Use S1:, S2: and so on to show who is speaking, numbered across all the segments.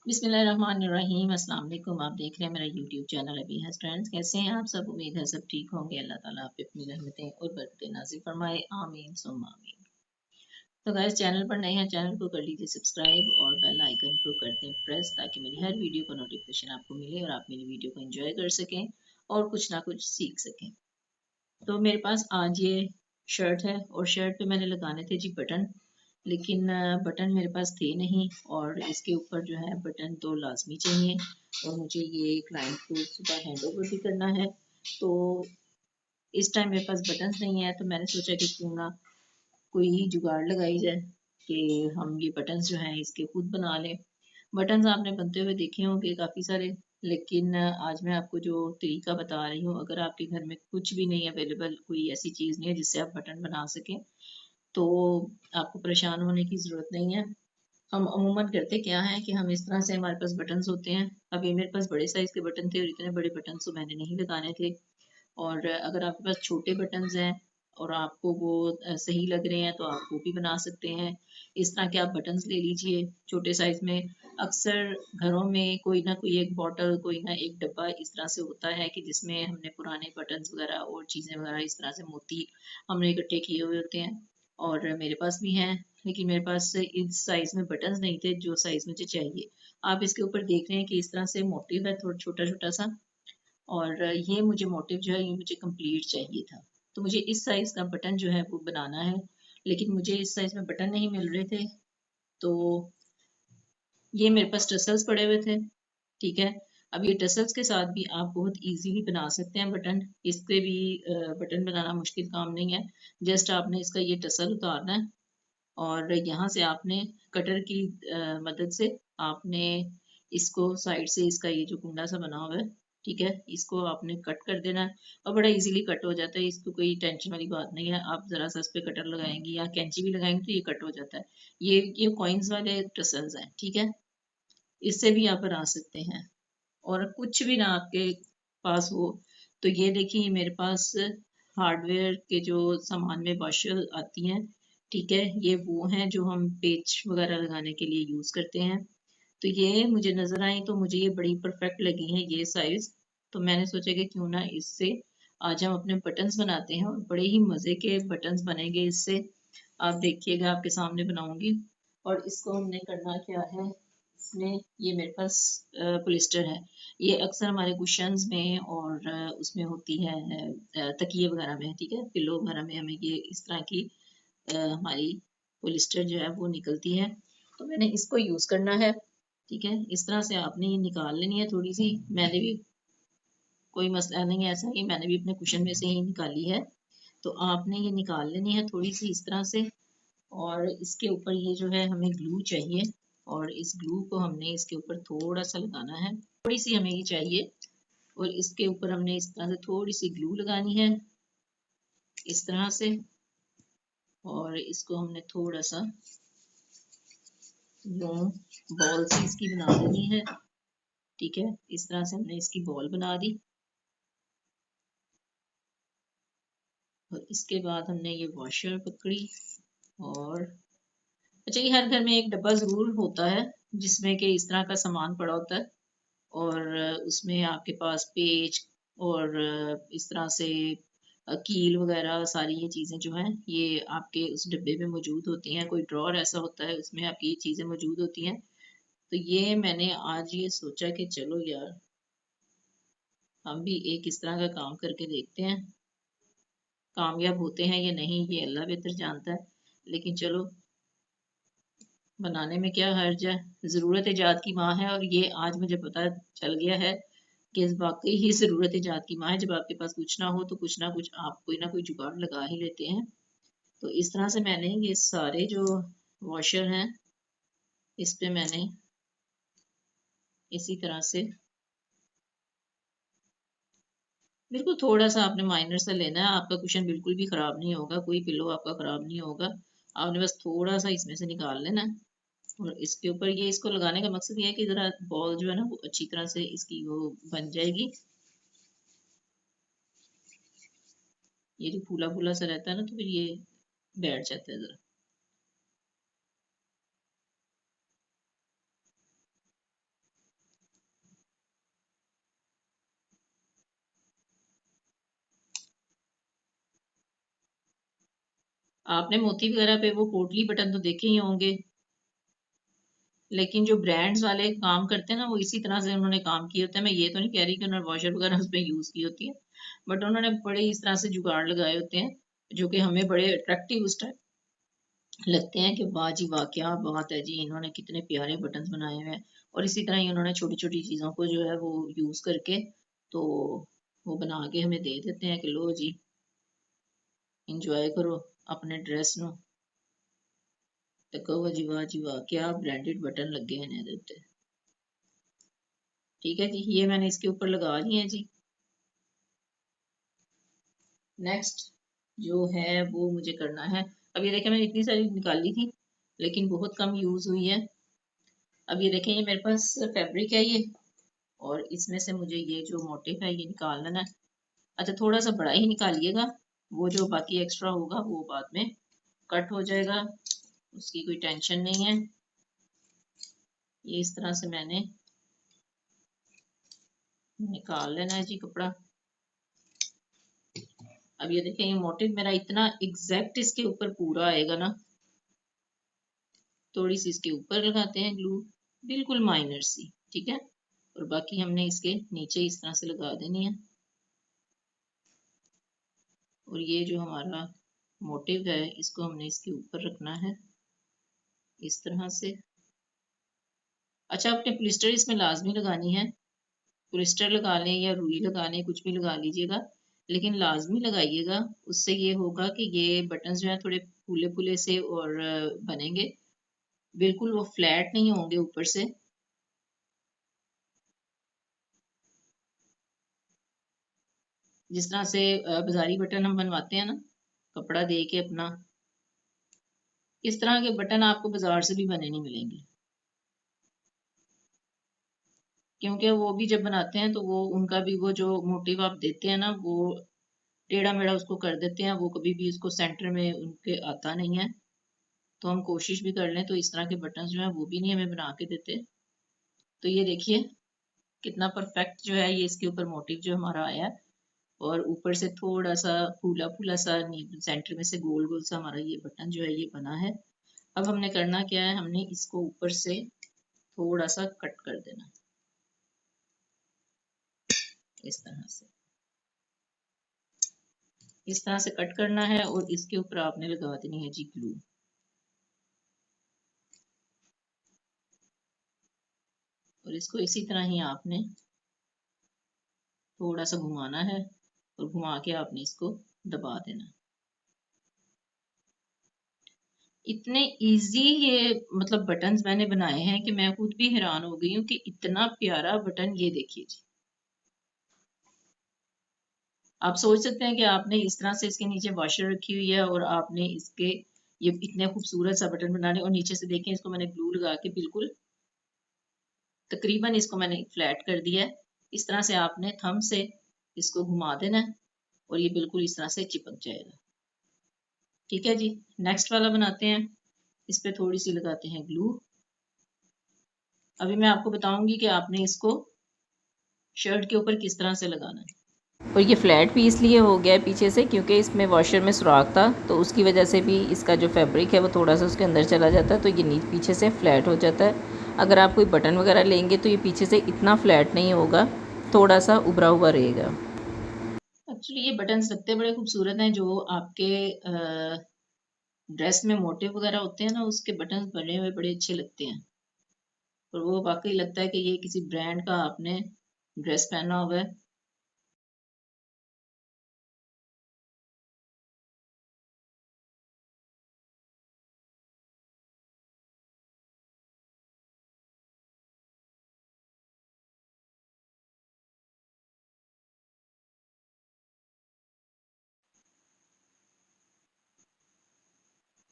S1: बिस्मिल्लाहिर्रहमानिर्रहीम। अस्सलाम वालेकुम। आप देख रहे हैं मेरा यूट्यूब चैनल अभी है फ्रेंड्स। कैसे हैं आप सब? उम्मीद है सब ठीक होंगे। अल्लाह ताला आप पे अपनी रहमतें और बरकतें नाज़िल फरमाए, आमीन सुम्मा आमीन। तो गाइस, चैनल पर नए हैं, चैनल को कर लीजिए सब्सक्राइब और बेल आइकन को कर दें प्रेस, ताकि मेरी हर वीडियो का नोटिफिकेशन आपको मिले और आप मेरी वीडियो को एंजॉय कर सकें और कुछ ना कुछ सीख सकें। तो मेरे पास आज ये शर्ट है और शर्ट पे मैंने लगाने थे जी बटन, लेकिन बटन मेरे पास थे नहीं और इसके ऊपर जो है बटन तो लाजमी चाहिए और मुझे ये क्लाइंट को सुबह हैंड ओवर भी करना है। तो इस टाइम मेरे पास बटन्स नहीं है, तो मैंने सोचा कि क्यों ना कोई जुगाड़ लगाई जाए कि हम ये बटन्स जो हैं इसके खुद बना लें। बटन्स आपने बनते हुए देखे होंगे काफ़ी सारे, लेकिन आज मैं आपको जो तरीका बता रही हूँ, अगर आपके घर में कुछ भी नहीं अवेलेबल, कोई ऐसी चीज़ नहीं है जिससे आप बटन बना सकें, तो आपको परेशान होने की ज़रूरत नहीं है। हम अमूमन करते क्या है कि हम इस तरह से, हमारे पास बटन्स होते हैं। अब ये मेरे पास बड़े साइज़ के बटन थे और इतने बड़े बटन्स तो मैंने नहीं लगाने थे। और अगर आपके पास छोटे बटन्स हैं और आपको वो सही लग रहे हैं, तो आप वो भी बना सकते हैं। इस तरह के आप बटन्स ले लीजिए छोटे साइज़ में। अक्सर घरों में कोई ना कोई एक बॉटल, कोई ना एक डब्बा इस तरह से होता है कि जिसमें हमने पुराने बटन्स वगैरह और चीज़ें वगैरह इस तरह से मोती हमने इकट्ठे किए हुए होते हैं। और मेरे पास भी हैं, लेकिन मेरे पास इस साइज़ में बटन्स नहीं थे जो साइज़ मुझे चाहिए। आप इसके ऊपर देख रहे हैं कि इस तरह से मोटिव है, थोड़ा छोटा-छोटा सा, और ये मुझे मोटिव जो है ये मुझे कंप्लीट चाहिए था। तो मुझे इस साइज़ का बटन जो है वो बनाना है, लेकिन मुझे इस साइज़ में बटन नहीं मिल रहे थे। तो ये मेरे पास टसल्स पड़े हुए थे, ठीक है। अब ये टसल्स के साथ भी आप बहुत इजीली बना सकते हैं बटन। इसके भी बटन बनाना मुश्किल काम नहीं है। जस्ट आपने इसका ये टसल उतारना है और यहाँ से आपने कटर की मदद से आपने इसको साइड से, इसका ये जो कुंडा सा बना हुआ है, ठीक है, इसको आपने कट कर देना है और बड़ा इजीली कट हो जाता है। इसको कोई टेंशन वाली बात नहीं है। आप ज़रा सा इस पे कटर लगाएंगी या कैंची भी लगाएंगी तो ये कट हो जाता है। ये कॉइन्स वाले टसल्स हैं, ठीक है। इससे भी आप बना सकते हैं। और कुछ भी ना आपके पास हो, तो ये देखिए मेरे पास हार्डवेयर के जो सामान में वाशर आती हैं, ठीक है, ये वो हैं जो हम पेच वगैरह लगाने के लिए यूज़ करते हैं। तो ये मुझे नज़र आई, तो मुझे ये बड़ी परफेक्ट लगी है ये साइज़। तो मैंने सोचा कि क्यों ना इससे आज हम अपने बटन्स बनाते हैं और बड़े ही मज़े के बटन्स बनेंगे इससे। आप देखिएगा, आपके सामने बनाऊंगी। और इसको हमने करना क्या है, इसमें ये मेरे पास पॉलिस्टर है। ये अक्सर हमारे कुशन्स में और उसमें होती है तकिए वगैरह में, ठीक है, पिलो वगैरह में हमें ये इस तरह की हमारी पॉलिस्टर जो है वो निकलती है। तो मैंने इसको यूज़ करना है, ठीक है। इस तरह से आपने ये निकाल लेनी है थोड़ी सी। मैंने भी, कोई मसला नहीं है ऐसा, कि मैंने भी अपने कुशन में से ही निकाली है। तो आपने ये निकाल लेनी है थोड़ी सी इस तरह से। और इसके ऊपर ये जो है हमें ग्लू चाहिए, और इस ग्लू को हमने इसके ऊपर थोड़ा सा लगाना है, थोड़ी सी हमें ये चाहिए। और इसके ऊपर हमने इस तरह से थोड़ी सी ग्लू लगानी है इस तरह से, और इसको हमने थोड़ा सा यूं बॉल सी इसकी बना देनी है, ठीक है। इस तरह से हमने इसकी बॉल बना दी। और इसके बाद हमने ये वॉशर पकड़ी। और अच्छा, ये हर घर में एक डब्बा ज़रूर होता है जिसमें कि इस तरह का सामान पड़ा होता है, और उसमें आपके पास पेच और इस तरह से कील वगैरह सारी ये चीज़ें जो हैं ये आपके उस डब्बे में मौजूद होती हैं। कोई ड्रॉर ऐसा होता है उसमें आपकी ये चीज़ें मौजूद होती हैं। तो ये मैंने आज ये सोचा कि चलो यार, हम भी एक इस तरह का काम करके देखते हैं। कामयाब होते हैं या नहीं ये अल्लाह बेहतर जानता है, लेकिन चलो, बनाने में क्या हर्ज है। ज़रूरत इजाद की माँ है, और ये आज मुझे पता चल गया है कि वाकई ही ज़रूरत इजाद की माँ है। जब आपके पास कुछ ना हो तो कुछ ना कुछ आप कोई ना कोई जुगाड़ लगा ही लेते हैं। तो इस तरह से मैंने ये सारे जो वॉशर हैं इस पे मैंने इसी तरह से बिल्कुल थोड़ा सा आपने माइनर सा लेना है। आपका कुशन बिल्कुल भी ख़राब नहीं होगा, कोई पिलो आपका ख़राब नहीं होगा। आपने बस थोड़ा सा इसमें से निकाल लेना है। और इसके ऊपर ये, इसको लगाने का मकसद ये है कि ज़रा बॉल जो है ना वो अच्छी तरह से इसकी वो बन जाएगी। ये जो फूला फूला सा रहता है ना, तो फिर ये बैठ जाता है ज़रा। आपने मोती वगैरह पे वो पोटली बटन तो देखे ही होंगे, लेकिन जो ब्रांड्स वाले काम करते हैं ना वो इसी तरह से उन्होंने काम किए होते हैं। मैं ये तो नहीं कह रही कि उन्होंने वॉशर वगैरह उसमें यूज की होती है, बट उन्होंने बड़े इस तरह से जुगाड़ लगाए होते हैं जो कि हमें बड़े अट्रैक्टिव उस टाइम लगते हैं कि वाह जी वाह क्या बात है जी, इन्होंने कितने प्यारे बटन्स बनाए हुए हैं। और इसी तरह ही उन्होंने छोटी छोटी चीजों को जो है वो यूज करके तो वो बना के हमें दे देते हैं कि लो जी इंजॉय करो अपने ड्रेस नो। तो कहो जी वाह जी वाह क्या ब्रांडेड बटन लगे हैं इन्हें देते। ठीक है जी, ये मैंने इसके ऊपर लगा लिए हैं जी। नेक्स्ट जो है वो मुझे करना है, अब ये देखें मैंने इतनी सारी निकाली थी लेकिन बहुत कम यूज हुई है। अब ये देखें ये मेरे पास फैब्रिक है ये, और इसमें से मुझे ये जो मोटिफ है ये निकाल लेना है। अच्छा थोड़ा सा बड़ा ही निकालिएगा, वो जो बाकी एक्स्ट्रा होगा वो बाद में कट हो जाएगा, उसकी कोई टेंशन नहीं है। ये इस तरह से मैंने निकाल लेना है जी कपड़ा। अब ये देखें ये मोटिव मेरा इतना एग्जैक्ट इसके ऊपर पूरा आएगा ना, थोड़ी सी इसके ऊपर लगाते हैं ग्लू, बिल्कुल माइनर सी, ठीक है। और बाकी हमने इसके नीचे इस तरह से लगा देनी है। और ये जो हमारा मोटिव है इसको हमने इसके ऊपर रखना है इस तरह से। अच्छा आपने प्लिस्टर इसमें लाजमी लगानी है, प्लिस्टर लगा लें या रुई लगा लें, कुछ भी लगा लीजिएगा, लेकिन लाजमी लगाइएगा। उससे ये होगा कि ये बटन जो है थोड़े फूले फूले से और बनेंगे, बिल्कुल वो फ्लैट नहीं होंगे ऊपर से। जिस तरह से बाजारी बटन हम बनवाते हैं ना कपड़ा दे के अपना, इस तरह के बटन आपको बाजार से भी बने नहीं मिलेंगे, क्योंकि वो भी जब बनाते हैं तो वो उनका भी वो जो मोटिव आप देते हैं ना वो टेढ़ा मेढ़ा उसको कर देते हैं, वो कभी भी उसको सेंटर में उनके आता नहीं है। तो हम कोशिश भी कर लें तो इस तरह के बटन जो है वो भी नहीं हमें बना के देते। तो ये देखिए कितना परफेक्ट जो है ये इसके ऊपर मोटिव जो हमारा आया है, और ऊपर से थोड़ा सा फूला फूला सा सेंटर में से गोल गोल सा हमारा ये बटन जो है ये बना है। अब हमने करना क्या है, हमने इसको ऊपर से थोड़ा सा कट कर देना इस तरह से, इस तरह से कट करना है और इसके ऊपर आपने लगा देनी है जी ग्लू। और इसको इसी तरह ही आपने थोड़ा सा घुमाना है और घुमा के आपने इसको दबा देना। इतने इजी ये मतलब बटन्स मैंने बनाए हैं कि मैं खुद भी हैरान हो गई हूँ कि इतना प्यारा बटन, ये देखिए जी। आप सोच सकते हैं कि आपने इस तरह से इसके नीचे वॉशर रखी हुई है और आपने इसके ये इतने खूबसूरत सा बटन बनाने, और नीचे से देखें इसको मैंने ग्लू लगा के बिल्कुल तकरीबन इसको मैंने फ्लैट कर दिया है। इस तरह से आपने थंब से इसको घुमा देना है और ये बिल्कुल इस तरह से चिपक जाएगा। ठीक है जी, नेक्स्ट वाला बनाते हैं। इस पे थोड़ी सी लगाते हैं ग्लू। अभी मैं आपको बताऊंगी कि आपने इसको शर्ट के ऊपर किस तरह से लगाना है। और ये फ्लैट भी इसलिए हो गया है पीछे से क्योंकि इसमें वॉशर में सुराख था, तो उसकी वजह से भी इसका जो फैब्रिक है वो थोड़ा सा उसके अंदर चला जाता है, तो ये पीछे से फ्लैट हो जाता है। अगर आप कोई बटन वगैरह लेंगे तो ये पीछे से इतना फ्लैट नहीं होगा, थोड़ा सा उभरा हुआ रहेगा। एक्चुअली ये बटन्स लगते बड़े खूबसूरत हैं, जो आपके ड्रेस में मोटिव वगैरह होते हैं ना उसके बटन्स बने हुए बड़े अच्छे लगते हैं, और वो वाकई लगता है कि ये किसी ब्रांड का आपने ड्रेस पहना हुआ है।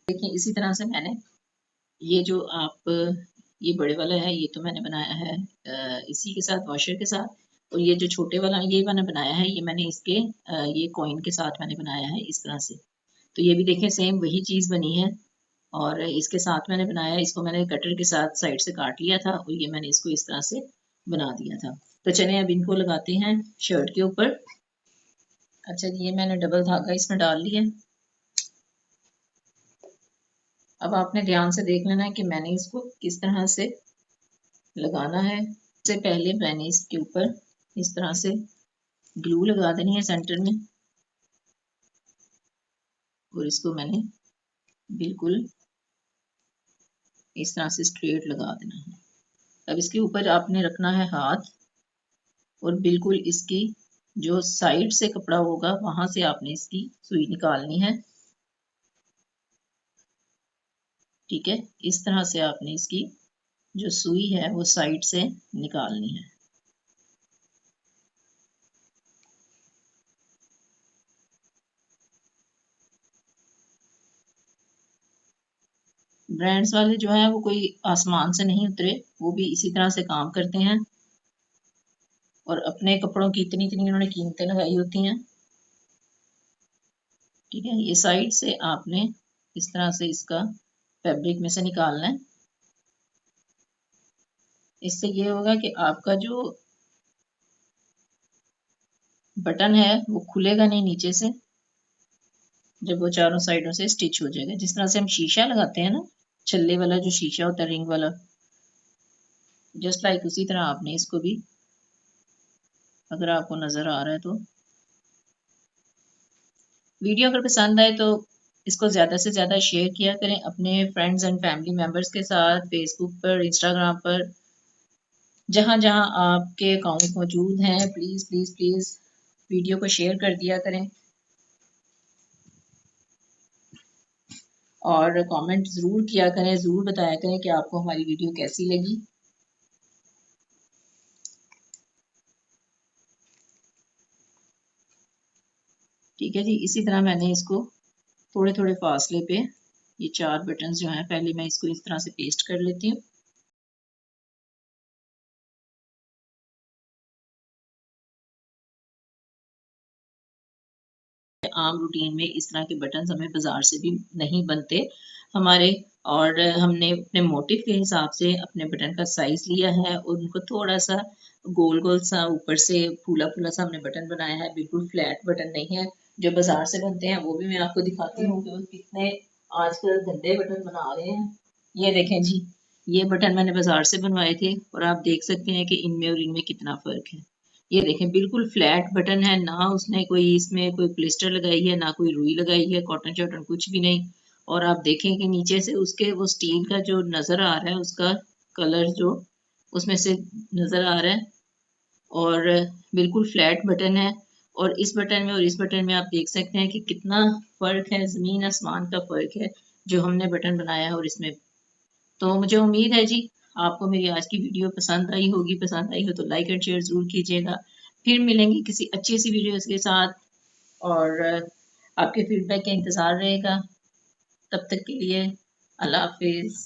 S1: देखिए इसी तरह से मैंने ये जो आप ये बड़े वाला है ये तो मैंने बनाया है इसी के साथ वॉशर के साथ, और ये जो छोटे वाला ये मैंने बनाया है ये मैंने इसके ये कॉइन के साथ मैंने बनाया है इस तरह से। तो ये भी देखें सेम वही चीज़ बनी है, और इसके साथ मैंने बनाया है, इसको मैंने कटर के साथ साइड से काट लिया था और ये मैंने इसको इस तरह से बना दिया था। तो चलिए अब इनको लगाते हैं शर्ट के ऊपर। अच्छा जी, ये मैंने डबल धागा इसमें डाल लिया, अब आपने ध्यान से देख लेना है कि मैंने इसको किस तरह से लगाना है। इससे पहले मैंने इसके ऊपर इस तरह से ग्लू लगा देनी है सेंटर में, और इसको मैंने बिल्कुल इस तरह से स्ट्रेट लगा देना है। अब इसके ऊपर आपने रखना है हाथ, और बिल्कुल इसकी जो साइड से कपड़ा होगा वहां से आपने इसकी सुई निकालनी है। ठीक है, इस तरह से आपने इसकी जो सुई है वो साइड से निकालनी है। ब्रांड्स वाले जो है वो कोई आसमान से नहीं उतरे, वो भी इसी तरह से काम करते हैं, और अपने कपड़ों की इतनी इतनी उन्होंने कीमतें लगाई होती हैं। ठीक है, ये साइड से आपने इस तरह से इसका फैब्रिक में से निकालना है। इससे ये होगा कि आपका जो बटन है वो खुलेगा नहीं नीचे से, जब वो चारों साइडों से स्टिच हो जाएगा। जिस तरह से हम शीशा लगाते हैं ना, छल्ले वाला जो शीशा होता है रिंग वाला, जस्ट लाइक उसी तरह आपने इसको भी, अगर आपको नजर आ रहा है तो। वीडियो अगर पसंद आए तो इसको ज़्यादा से ज़्यादा शेयर किया करें अपने फ्रेंड्स एंड फैमिली मेम्बर्स के साथ, फेसबुक पर, इंस्टाग्राम पर, जहाँ जहाँ आपके अकाउंट मौजूद हैं। प्लीज़ प्लीज़ प्लीज़ वीडियो को शेयर कर दिया करें, और कमेंट ज़रूर किया करें, ज़रूर बताया करें कि आपको हमारी वीडियो कैसी लगी। ठीक है जी, इसी तरह मैंने इसको थोड़े थोड़े फासले पे ये 4 बटन जो हैं, पहले मैं इसको इस तरह से पेस्ट कर लेती हूँ। आम रूटीन में इस तरह के बटन हमें बाजार से भी नहीं बनते हमारे, और हमने अपने मोटिव के हिसाब से अपने बटन का साइज लिया है, और उनको थोड़ा सा गोल गोल सा ऊपर से फूला फूला सा हमने बटन बनाया है, बिल्कुल फ्लैट बटन नहीं है। जो बाजार से बनते हैं वो भी मैं आपको दिखाती हूँ कि वो कितने आजकल गंदे बटन बना रहे हैं। ये देखें जी, ये बटन मैंने बाजार से बनवाए थे, और आप देख सकते हैं कि इनमें और इनमें कितना फर्क है। ये देखें, बिल्कुल फ्लैट बटन है, ना उसने कोई इसमें कोई प्लिस्टर लगाई है, ना कोई रुई लगाई है, कॉटन शॉटन कुछ भी नहीं। और आप देखें कि नीचे से उसके वो स्टील का जो नजर आ रहा है, उसका कलर जो उसमें से नजर आ रहा है, और बिल्कुल फ्लैट बटन है। और इस बटन में और इस बटन में आप देख सकते हैं कि कितना फर्क है, जमीन आसमान का फर्क है जो हमने बटन बनाया है और इसमें। तो मुझे उम्मीद है जी आपको मेरी आज की वीडियो पसंद आई होगी। पसंद आई हो तो लाइक एंड शेयर ज़रूर कीजिएगा। फिर मिलेंगे किसी अच्छी सी वीडियोस के साथ, और आपके फीडबैक का इंतज़ार रहेगा। तब तक के लिए अल्लाह हाफिज़।